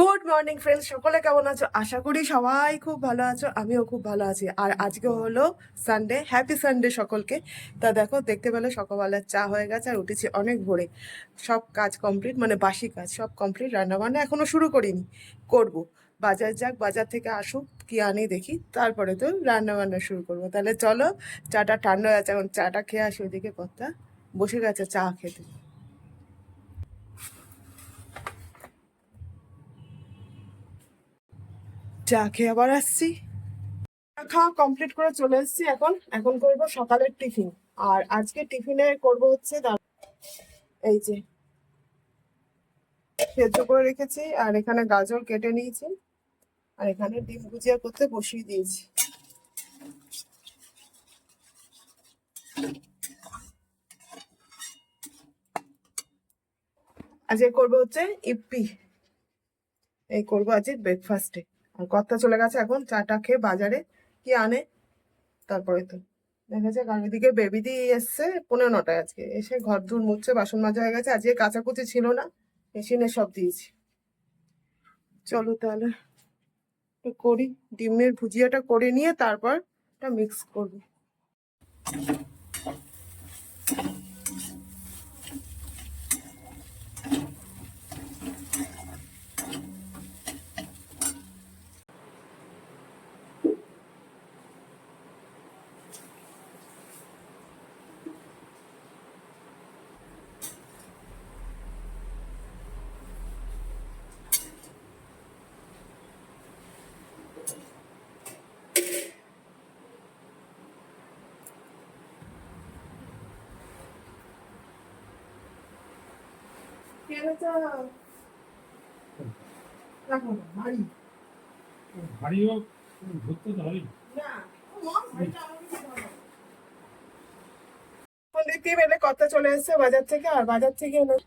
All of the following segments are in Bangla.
গুড মর্নিং ফ্রেন্ডস, সকলে কেমন আছো? আশা করি সবাই খুব ভালো আছো, আমিও খুব ভালো আছি। আর আজকে হলো সানডে, হ্যাপি সানডে সকলকে। তা দেখো, দেখতে পেলে সকালবেলার চা হয়ে গেছে আর উঠেছি অনেক ভোরে। সব কাজ কমপ্লিট, মানে বাসি কাজ সব কমপ্লিট, রান্নাবান্না এখনো শুরু করিনি, করব। বাজার যাক, বাজার থেকে আসুক, কি আনি দেখি, তারপরে তো রান্নাবান্না শুরু করবো। তাহলে চলো, চাটা ঠান্ডা হয়ে আছে, এখন চাটা খেয়ে আসি। ওইদিকে কর্তা বসে গেছে চা খেতে। চা খেয়ে আবার আসছি। খাওয়া কমপ্লিট করে চলে এসেছি। এখন এখন করব সকালের টিফিন। আর আজকে টিফিনে করব হচ্ছে এই যে সেদ্ধ করে রেখেছি, আর এখানে গাজর কেটে নিয়েছি, আর এখানে ডিম ভুজিয়া করতে বসিয়ে দিয়েছি। আজকে করবো হচ্ছে ইপ্পি, এই করবো আজকে ব্রেকফাস্টে। আর কর্তা চলে গেছে এখন চাটা খেয়ে বাজারে, কি আনে তারপরে তো দেখা যায়। কারণ এদিকে বেবি দিয়ে এসছে 9:45 আজকে, এসে ঘর ধুর মুছছে, বাসন মাজা হয়ে গেছে, আজকে কাচাকুচি ছিল না, মেশিনে সব দিয়েছি। চলো তাহলে করি, ডিমের ভুজিয়াটা করে নিয়ে তারপর এটা মিক্স করবো। দেখতেই পেলে কর্তা চলে এসছে বাজার থেকে, আর বাজার থেকে এলো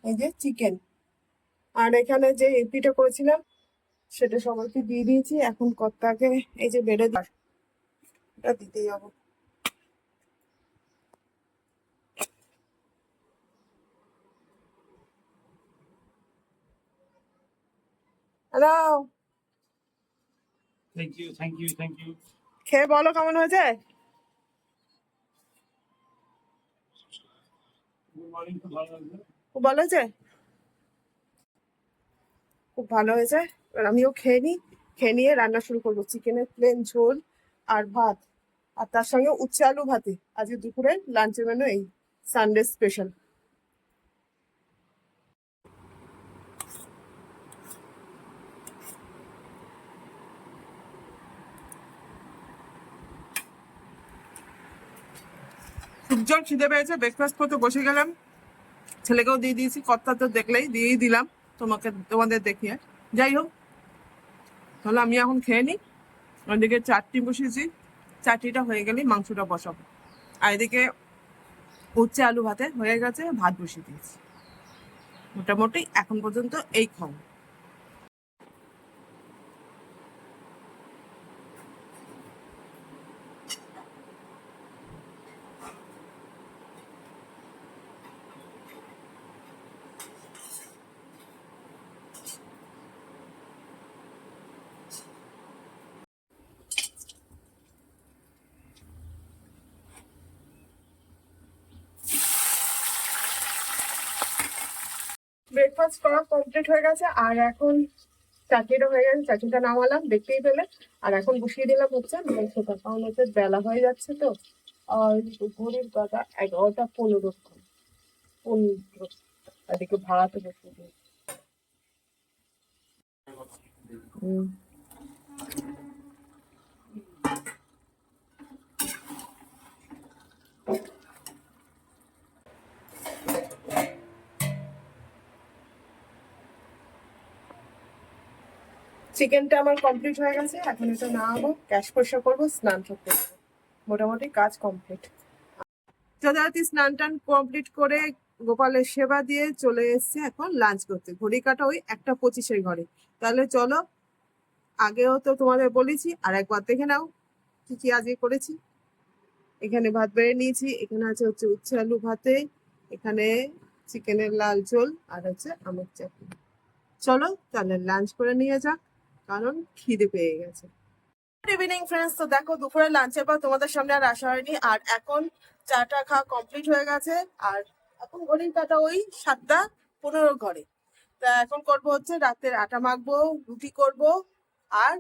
এই যে চিকেন। আর এখানে যে এপিটা করেছিলাম সেটা সবাইকে দিয়ে দিয়েছি। এখন কর্তাকে এই যে বেড়ে এটা দিতে যাবো। Hello, thank you. খেয়ে বলো কেমন হয়েছে। খুব ভালো হয়েছে, খুব ভালো হয়েছে। এবার আমিও খেয়ে নিই, খেয়ে নিয়ে রান্না শুরু করবো। চিকেনের প্লেন ঝোল আর ভাত, আর তার সঙ্গে উচ্ছে আলু ভাতে। আজকে দুপুরে লাঞ্চের মেনু এই, সানডে স্পেশাল। খুব জোর খিদে পেয়েছে, ব্রেকফাস্ট করতে বসে গেলাম। ছেলেকেও দিয়ে দিয়েছি, কর্তা তো দেখলেই দিয়েই দিলাম তোমাদের দেখিয়ে। যাই হোক, তাহলে আমি এখন খেয়ে নিই। ওইদিকে চাটনি বসিয়েছি, চাটনিটা হয়ে গেলেই মাংসটা বসাবো। আর এদিকে উচ্ছে আলু ভাতে হয়ে গেছে, ভাত বসিয়ে দিয়েছি। মোটামুটি এখন পর্যন্ত এই খাও। ব্রেকফাস্ট করা কমপ্লিট হয়ে গেছে, আর এখন চাটনিটা হয়ে গেছে, চাটনিটা নামালাম দেখতেই পেলে। আর এখন বসিয়ে দিলাম হচ্ছে মাংসটা, কারণ হচ্ছে বেলা হয়ে যাচ্ছে তো। আর ঘড়ির কাটা 11:15, 15। এদিকে ভাড়াতে বসিয়ে দিই। চিকেনটা আমার কমপ্লিট হয়ে গেছে, এখন এটা নামাবো, গ্যাস পরিষ্কার করবো, স্নান করতে যাবো। মোটামুটি কাজ কমপ্লিট। যথারীতি স্নান টান কমপ্লিট করে গোপালের সেবা দিয়ে চলে এসছে এখন লাঞ্চ করতে। ঘড়ি কাটা ওই 1:25 ঘরে। তাহলে চলো, আগেও তো তোমাদের বলেছি, আর একবার দেখে নাও কি কি আজকে করেছি। এখানে ভাত বেড়ে নিয়েছি, এখানে আছে হচ্ছে উচ্ছে আলু ভাতে, এখানে চিকেনের লাল ঝোল, আর হচ্ছে আমের চাটনি। চলো তাহলে লাঞ্চ করে নিয়ে যাক, কারণ খিদে পেয়ে গেছে। গুড ইভিনিং ফ্রেন্ডস, তো দেখো দুপুরে লাঞ্চের পর তোমাদের সামনে আর আসা হয়নি, আর এখন চাটা খাওয়া কমপ্লিট হয়ে গেছে। আর এখন ঘড়ির কাটা ওই 7:15 ঘরে। তা এখন করবো হচ্ছে রাতের আটা মাখবো, রুটি করব, আর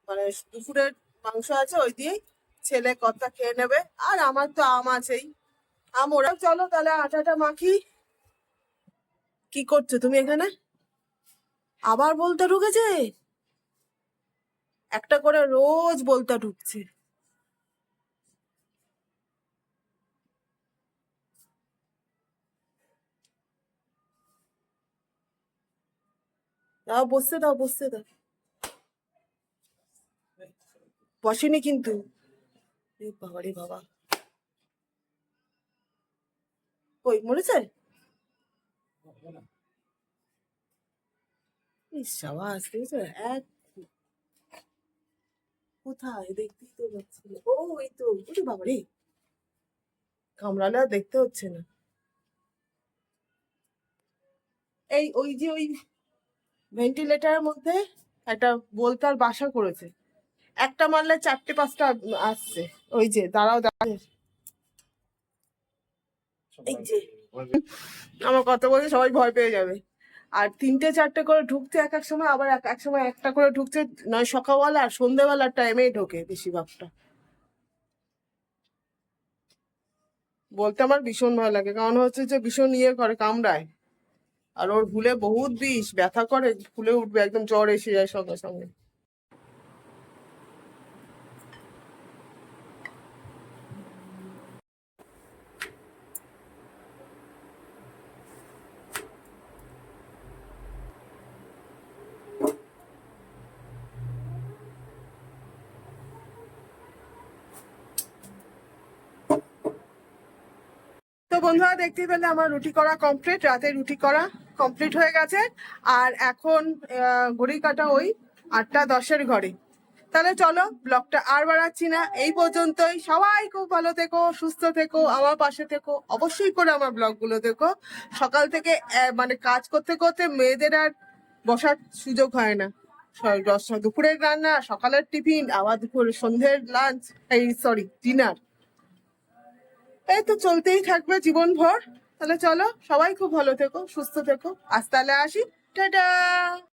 মানে দুপুরের মাংস আছে ওই দিয়েই ছেলে কর্তা খেয়ে নেবে। আর আমার তো আম আছেই, আম ওরা। চলো তাহলে আটাটা মাখি। কি করছো তুমি এখানে? আবার বলতে ঢুকেছে, একটা করে রোজ বলতে ঢুকছে। দাও বসতে দাও, বসতে দাও। বসেনি কিন্তু। এ বাবা রে বাবা, কই মরেছে? ইস সাবাস, দেখেছো? এক কোথায় দেখতেই তো পাচ্ছি না। ও এই তো, ওরে বাবা রে, কামড়ালে আর দেখতে হচ্ছে না। এই ওই যে ওই ভেন্টিলেটারের মধ্যে একটা বোলতার বাসা করেছে, একটা মারলে 4টে 5টা আসছে। ওই যে দাঁড়াও দাঁড়াও, এই যে আমার কথা বলছে সবাই ভয় পেয়ে যাবে। আর 3টে 4টে করে ঢুকছে এক এক সময়, আবার এক এক সময় একটা করে ঢুকছে। নয় সকালবেলা আর সন্ধ্যেবেলার টাইমেই ঢোকে বেশিরভাগটা। বলতে আমার ভীষণ ভয় লাগে, কারণ হচ্ছে যে ভীষণ ইয়ে করে, কামড়ায়। আর ওর ভুলে বহুত বিষ, ব্যথা করে, ফুলে উঠবে, একদম জ্বর এসে যায় সঙ্গে সঙ্গে। তো বন্ধুরা দেখতেই পেলে আমার রুটি করা কমপ্লিট, রাতে রুটি করা কমপ্লিট হয়ে গেছে। আর এখন ঘড়ি কাটা ওই 8টা 10-এর ঘরে। তাহলে চলো ব্লগটা আর বাড়াচ্ছি না, এই পর্যন্তই। সবাই খুব ভালো থেকো, সুস্থ থেকো, আমার পাশে থেকো, অবশ্যই করে আমার ব্লগগুলো দেখো। সকাল থেকে মানে কাজ করতে করতে মেয়েদের আর বসার সুযোগ হয় না। দুপুরের রান্না, সকালের টিফিন, আবার দুপুর সন্ধ্যের লাঞ্চ, এই সরি ডিনার, এই তো চলতেই থাকবে জীবন ভর। তাহলে চলো সবাই খুব ভালো থেকো, সুস্থ থেকো। আজ তাহলে আসি, টাটা।